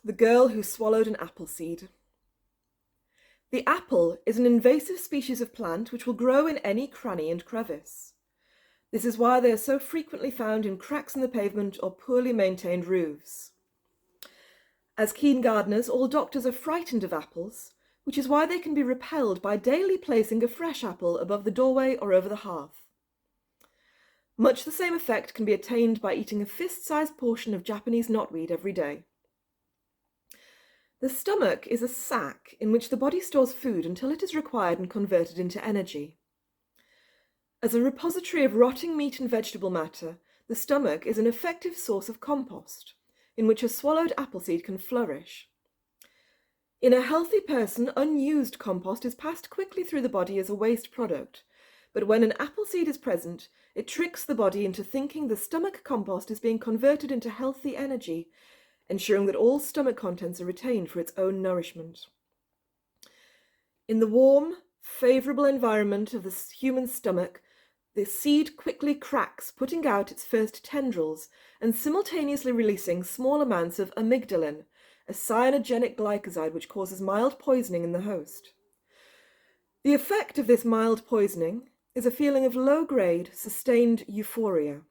The girl who swallowed an apple seed. The apple is an invasive species of plant which will grow in any cranny and crevice. This is why they are so frequently found in cracks in the pavement or poorly maintained roofs. As keen gardeners, all doctors are frightened of apples, which is why they can be repelled by daily placing a fresh apple above the doorway or over the hearth. Much the same effect can be attained by eating a fist-sized portion of Japanese knotweed every day. The stomach is a sac in which the body stores food until it is required and converted into energy. As a repository of rotting meat and vegetable matter, the stomach is an effective source of compost, in which a swallowed apple seed can flourish. In a healthy person, unused compost is passed quickly through the body as a waste product, but when an apple seed is present, it tricks the body into thinking the stomach compost is being converted into healthy energy, ensuring that all stomach contents are retained for its own nourishment. In the warm, favourable environment of the human stomach, the seed quickly cracks, putting out its first tendrils and simultaneously releasing small amounts of amygdalin, a cyanogenic glycoside which causes mild poisoning in the host. The effect of this mild poisoning is a feeling of low-grade, sustained euphoria.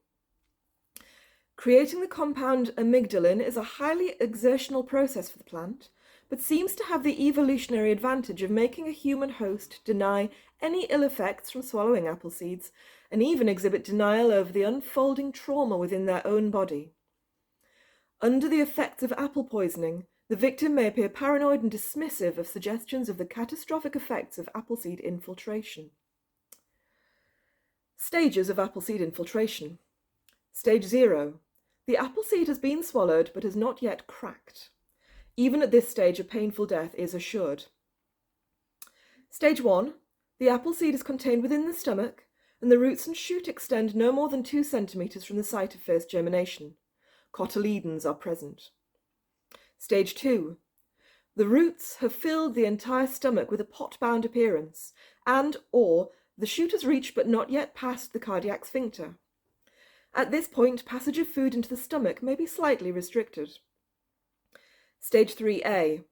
Creating the compound amygdalin is a highly exertional process for the plant, but seems to have the evolutionary advantage of making a human host deny any ill effects from swallowing apple seeds, and even exhibit denial over the unfolding trauma within their own body. Under the effects of apple poisoning, the victim may appear paranoid and dismissive of suggestions of the catastrophic effects of apple seed infiltration. Stages of apple seed infiltration. Stage 0. The apple seed has been swallowed but has not yet cracked. Even at this stage, a painful death is assured. Stage 1. The apple seed is contained within the stomach, and the roots and shoot extend no more than 2 centimeters from the site of first germination. Cotyledons are present. Stage 2. The roots have filled the entire stomach with a pot-bound appearance, and/or the shoot has reached but not yet passed the cardiac sphincter. At this point, passage of food into the stomach may be slightly restricted. Stage 3A.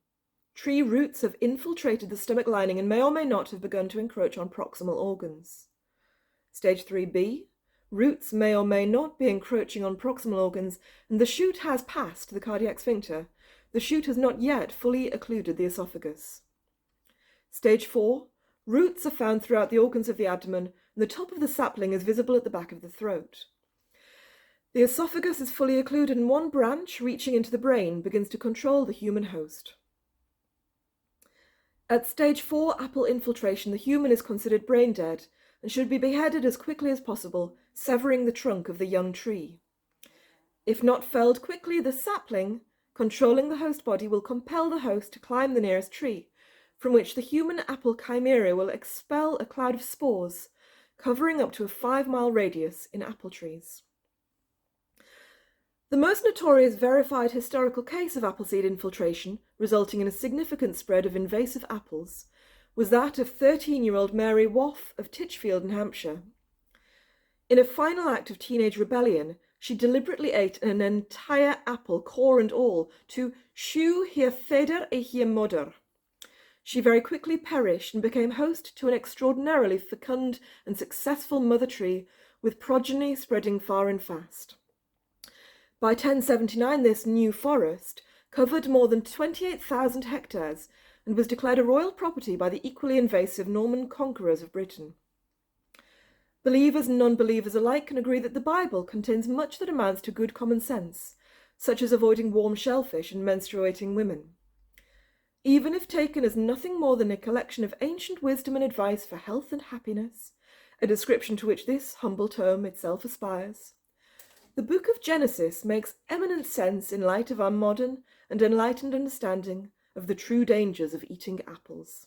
Tree roots have infiltrated the stomach lining and may or may not have begun to encroach on proximal organs. Stage 3B. Roots may or may not be encroaching on proximal organs, and the shoot has passed the cardiac sphincter. The shoot has not yet fully occluded the esophagus. Stage 4. Roots are found throughout the organs of the abdomen, and the top of the sapling is visible at the back of the throat. The esophagus is fully occluded, and one branch, reaching into the brain, begins to control the human host. At stage 4 apple infiltration, the human is considered brain dead and should be beheaded as quickly as possible, severing the trunk of the young tree. If not felled quickly, the sapling, controlling the host body, will compel the host to climb the nearest tree, from which the human apple chimera will expel a cloud of spores, covering up to a 5-mile radius in apple trees. The most notorious verified historical case of apple seed infiltration, resulting in a significant spread of invasive apples, was that of 13-year-old Mary Woff of Titchfield in Hampshire. In a final act of teenage rebellion, she deliberately ate an entire apple, core and all, to shew hier vader et hier moeder. She very quickly perished and became host to an extraordinarily fecund and successful mother tree, with progeny spreading far and fast. By 1079, this new forest covered more than 28,000 hectares and was declared a royal property by the equally invasive Norman conquerors of Britain. Believers and non-believers alike can agree that the Bible contains much that amounts to good common sense, such as avoiding warm shellfish and menstruating women. Even if taken as nothing more than a collection of ancient wisdom and advice for health and happiness, a description to which this humble tome itself aspires, the book of Genesis makes eminent sense in light of our modern and enlightened understanding of the true dangers of eating apples.